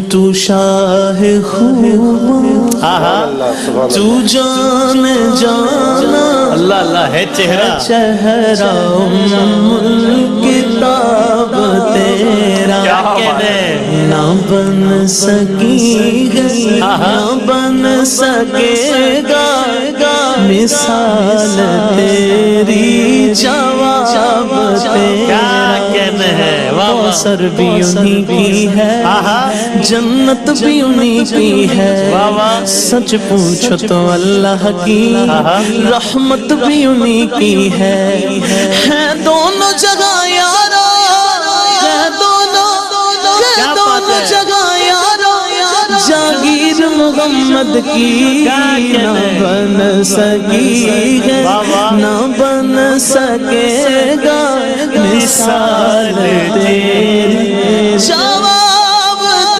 تو شاہ خوب تو جان جانا اللہ اللہ ہے چہرہ چہرہ کتاب تیرا نہ بن سکی نہ بن سکے گا مثال تیری جواب تیرا سر بھی انہی کی ہے جنت بھی انہی کی ہے سچ پوچھو تو اللہ کی رحمت بھی انہی کی ہے دونوں جگہ یارو ہے دونوں جگہ یارو جاگیر محمد کی نہ بن سکی ہے نہ بن سکے گا مثال تیری